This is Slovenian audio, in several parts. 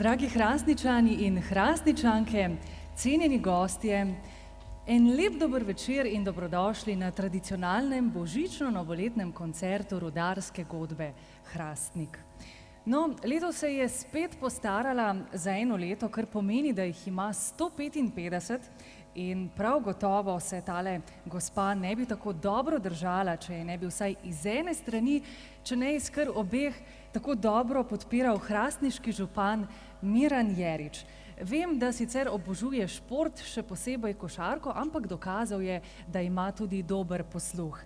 Dragi Hrastničani in Hrastničanke, cenjeni gostje, en lep dober večer in dobrodošli na tradicionalnem božično-novoletnem koncertu rudarske godbe Hrastnik. No, letos se je spet postarala za eno leto, kar pomeni, da jih ima 155 in prav gotovo se tale gospa ne bi tako dobro držala, če je ne bi vsaj iz ene strani, če ne iz kar obeh, tako dobro podpiral hrastniški župan Miran Jerič. Vem, da sicer obožuje šport, še posebej košarko, ampak dokazal je, da ima tudi dober posluh.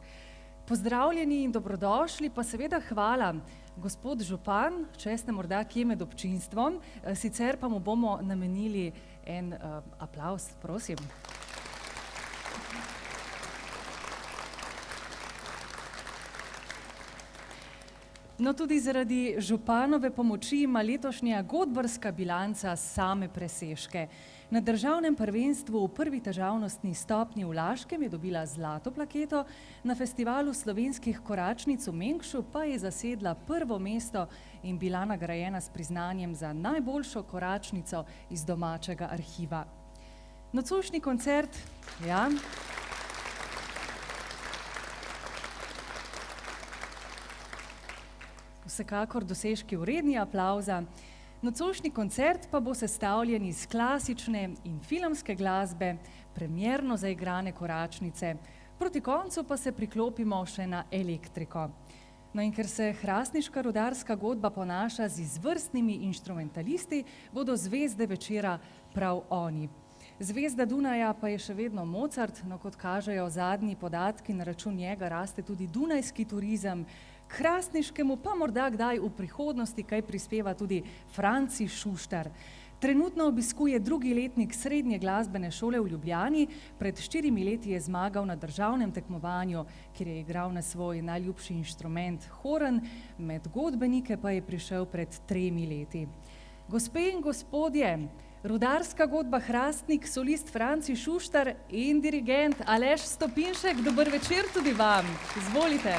Pozdravljeni in dobrodošli, pa seveda hvala, gospod župan, če ste morda kje med občinstvom, sicer pa mu bomo namenili en aplavz, prosim. No, tudi zaradi županove pomoči ima letošnja godbarska bilanca same presežke. Na državnem prvenstvu v prvi težavnostni stopnji v Laškem je dobila zlato plaketo, na festivalu slovenskih koračnic v Mengšu pa je zasedla prvo mesto in bila nagrajena s priznanjem za najboljšo koračnico iz domačega arhiva. Nocojšnji koncert, ja. Vsekakor dosežki vredni aplavza. Nocojšnji koncert pa bo sestavljen iz klasične in filmske glasbe, premierno zaigrane koračnice, proti koncu pa se priklopimo še na elektriko. No, in ker se hrastniška rudarska godba ponaša z izvrstnimi inštrumentalisti, bodo zvezde večera prav oni. Zvezda Dunaja pa je še vedno Mozart, no kot kažejo zadnji podatki, na račun njega raste tudi dunajski turizem, k hrastniškemu pa morda kdaj v prihodnosti kaj prispeva tudi Franci Šuštar. Trenutno obiskuje drugi letnik srednje glasbene šole v Ljubljani, pred 4 leti je zmagal na državnem tekmovanju, kjer je igral na svoj najljubši inštrument horn, med godbenike pa je prišel pred 3 leti. Gospe in gospodje, rudarska godba Hrastnik, solist Franci Šuštar in dirigent Aleš Stopinšek, dober večer tudi vam, izvolite.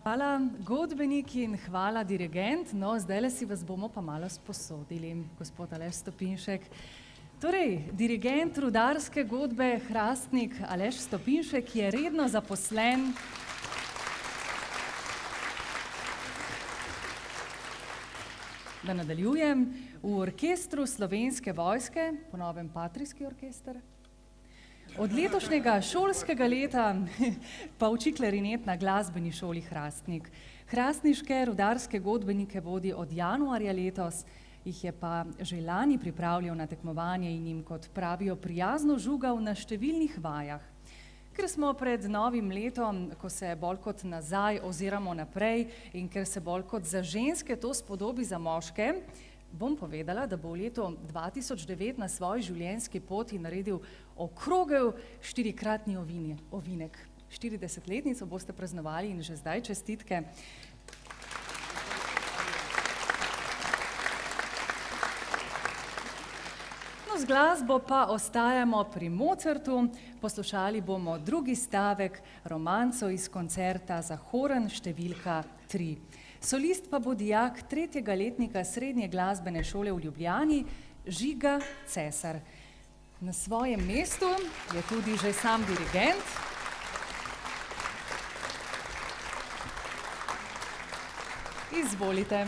Hvala godbenik in hvala dirigent. No, zdajle si vas bomo pa malo sposodili, gospod Aleš Stopinšek. Torej, dirigent rudarske godbe Hrastnik Aleš Stopinšek je redno zaposlen da nadaljujem, v orkestru Slovenske vojske, po novem Patrijski orkester. Od letošnjega šolskega leta pa uči klarinet na glasbeni šoli Hrastnik. Hrastniške rudarske godbenike vodi od januarja letos, jih je pa že lani pripravljal na tekmovanje in jim, kot pravijo, prijazno žugal na številnih vajah. Ker smo pred novim letom, ko se bolj kot nazaj oziramo naprej in ker se bolj kot za ženske to spodobi za moške, bom povedala, da bo v letu 2009 na svoji življenjski poti naredil okrogel 4-kratni ovinek. 40-letnico boste praznovali in že zdaj čestitke. No, z glasbo pa ostajamo pri Mozartu. Poslušali bomo drugi stavek romanco iz koncerta za horn številka 3. Solist pa bo dijak 3. letnika Srednje glasbene šole v Ljubljani, Žiga Cesar. Na svojem mestu je tudi že sam dirigent. Izvolite.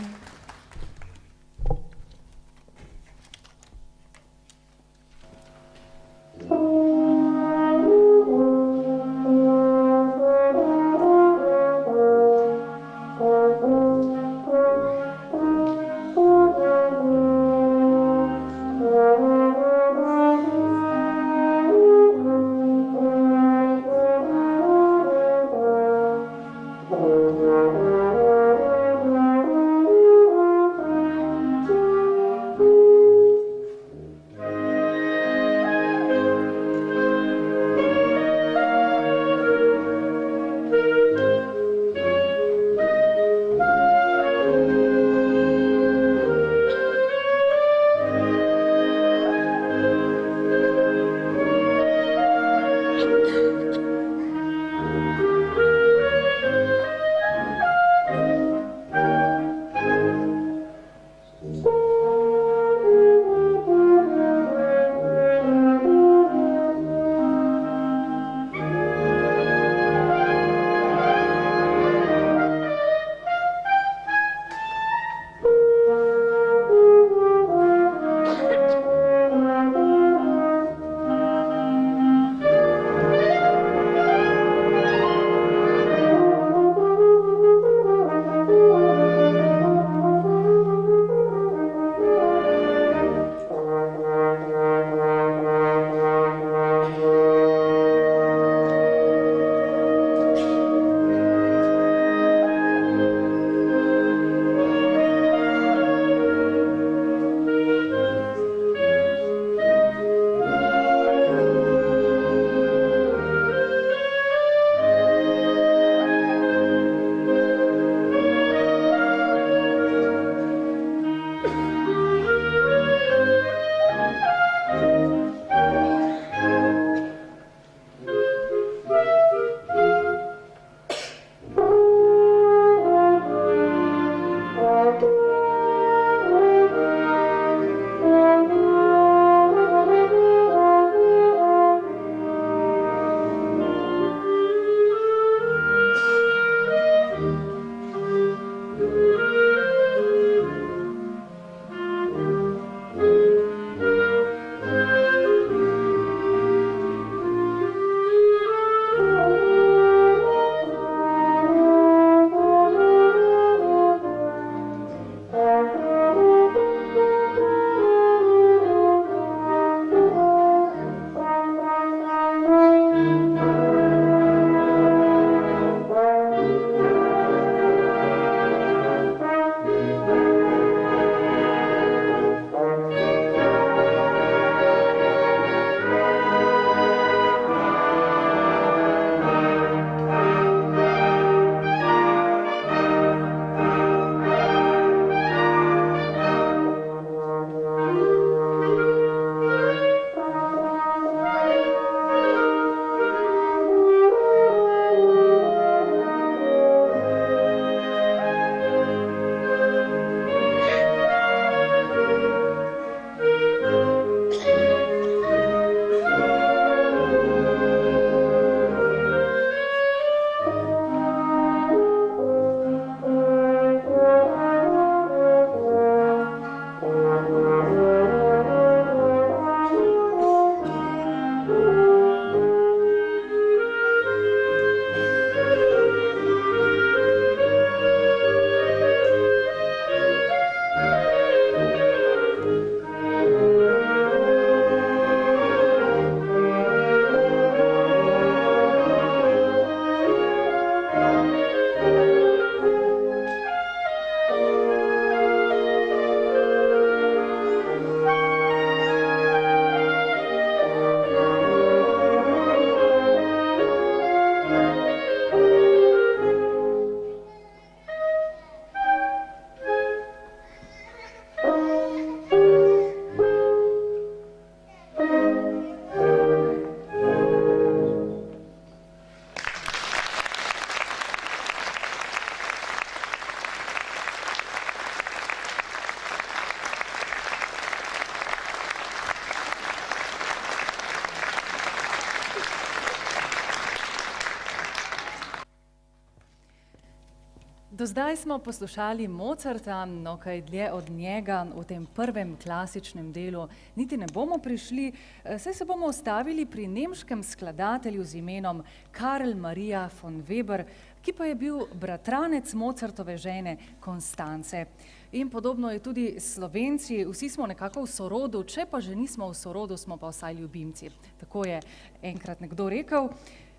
Do zdaj smo poslušali Mozarta, no kaj dlje od njega v tem prvem klasičnem delu niti ne bomo prišli, saj se bomo ustavili pri nemškem skladatelju z imenom Karl Maria von Weber, ki pa je bil bratranec Mozartove žene Konstance. In podobno je tudi s Slovenci, vsi smo nekako v sorodu, če pa že nismo v sorodu, smo pa vsaj ljubimci. Tako je enkrat nekdo rekel.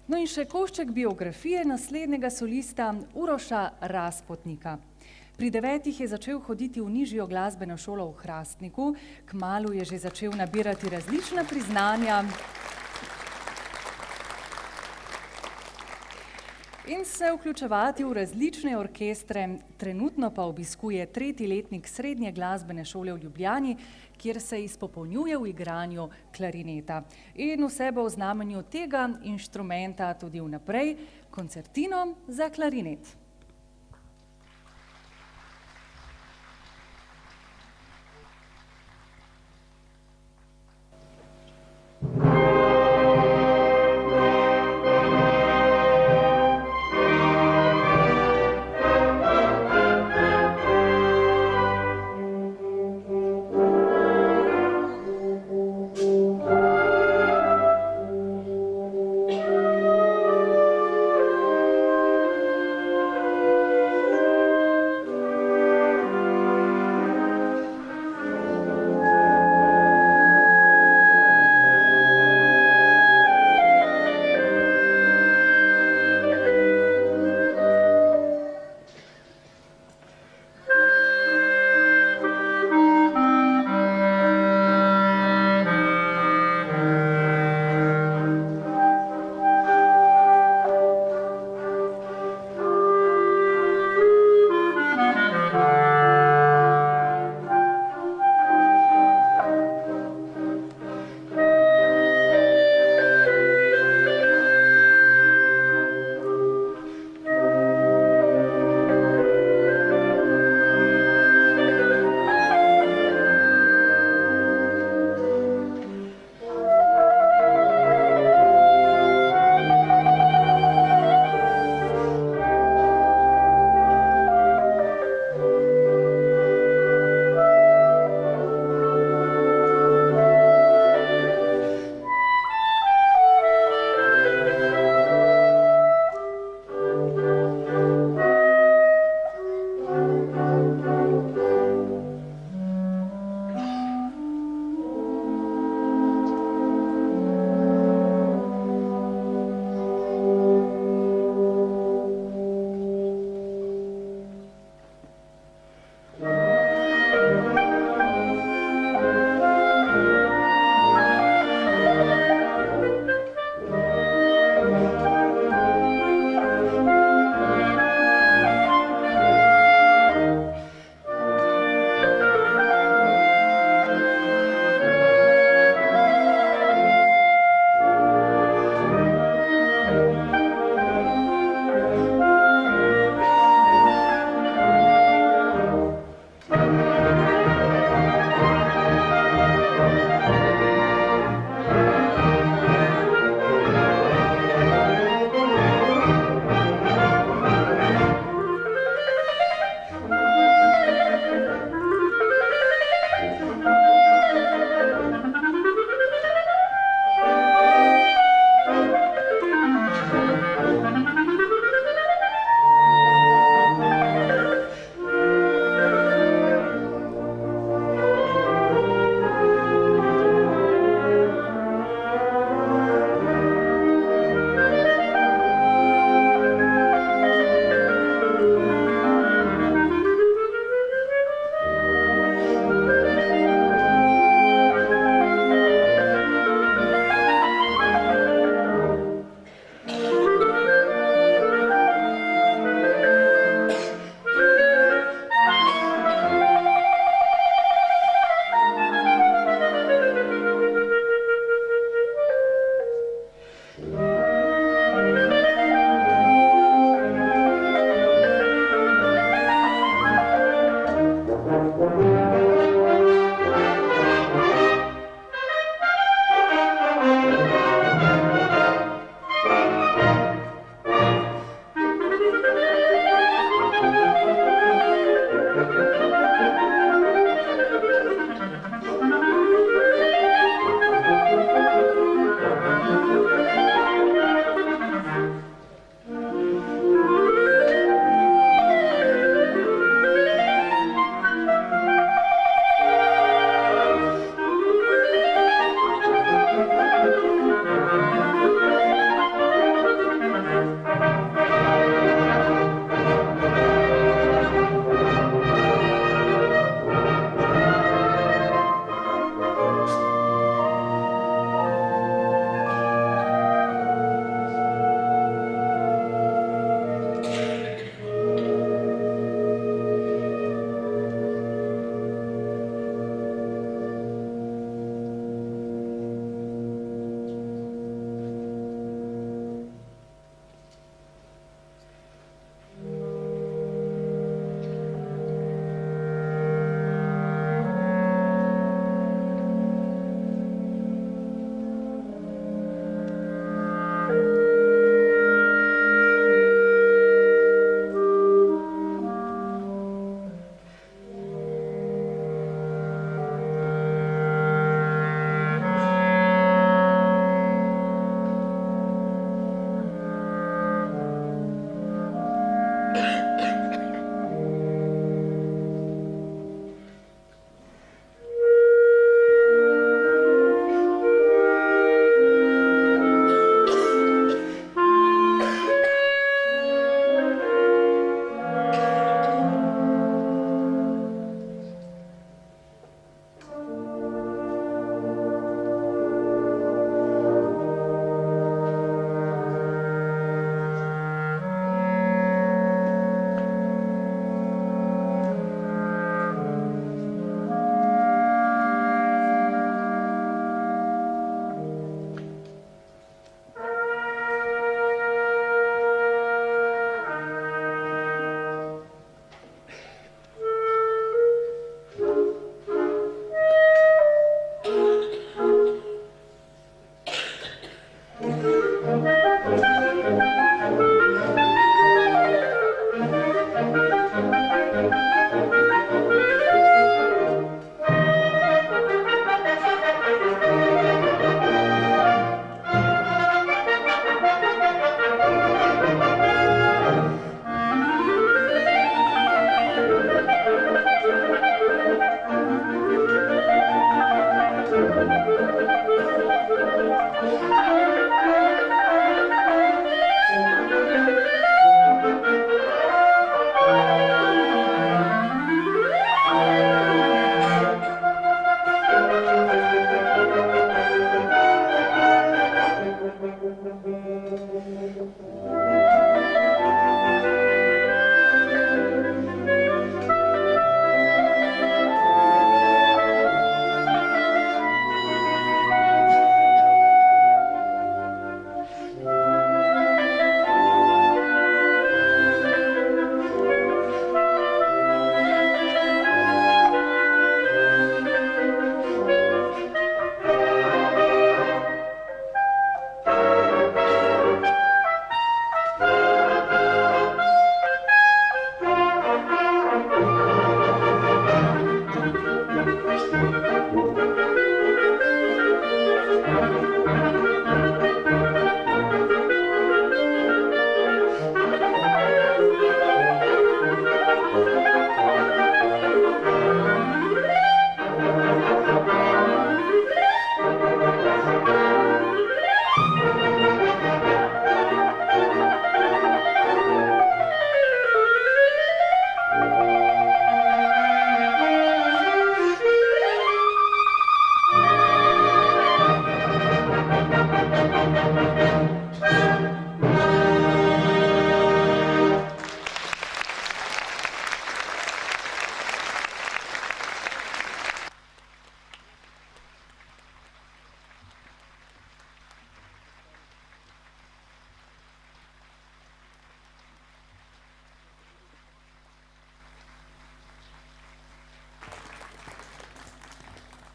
No in še košček biografije naslednjega solista Uroša Razpotnika. Pri 9 je začel hoditi v nižjo glasbeno šolo v Hrastniku, kmalu je že začel nabirati različna priznanja in se vključevati v različne orkestre, trenutno pa obiskuje 3. letnik Srednje glasbene šole v Ljubljani, kjer se izpopolnjuje v igranju klarineta. In vse bo v znamenju tega inštrumenta tudi vnaprej, koncertino za klarinet.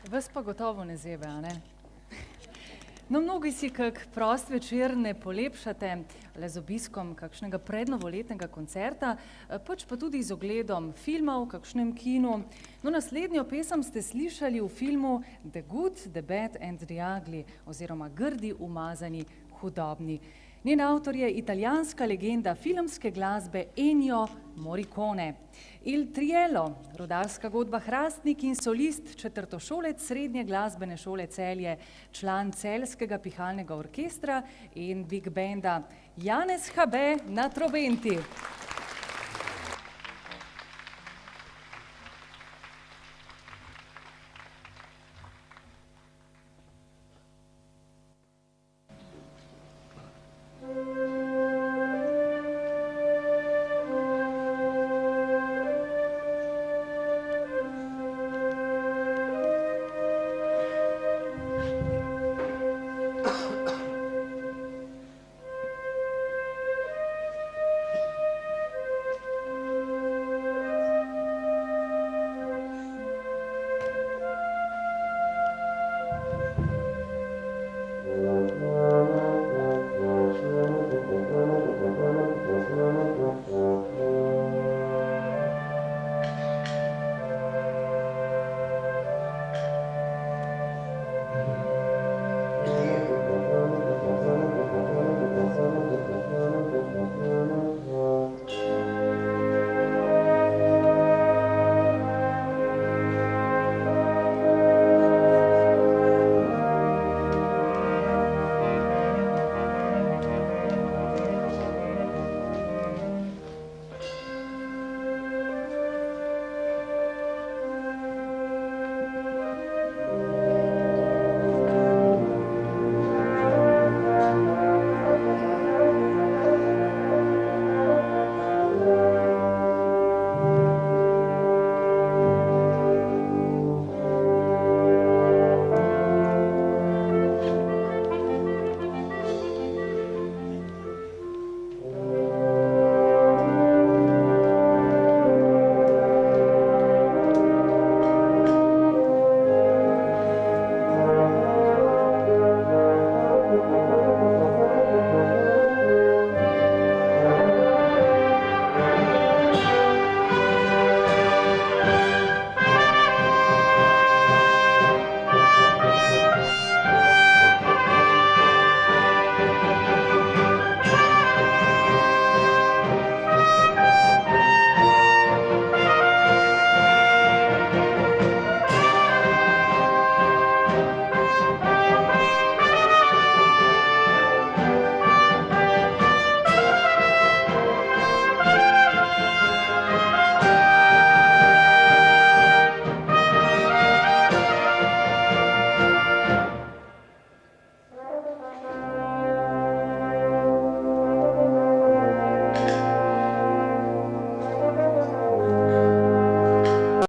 Vas pa gotovo ne zebe, a ne? No, mnogi si kak prost večer ne polepšate le z obiskom kakšnega prednovoletnega koncerta, pač pa tudi z ogledom filma v kakšnem kinu. No, naslednjo pesem ste slišali v filmu The Good, The Bad and The Ugly oziroma Grdi, umazani, hudobni. Njen avtor je italijanska legenda filmske glasbe Ennio Morricone. Il Trielo, rudarska godba Hrastnik in solist, četrtošolec Srednje glasbene šole Celje, član Celjskega pihalnega orkestra in big banda Janez Habe na trobenti.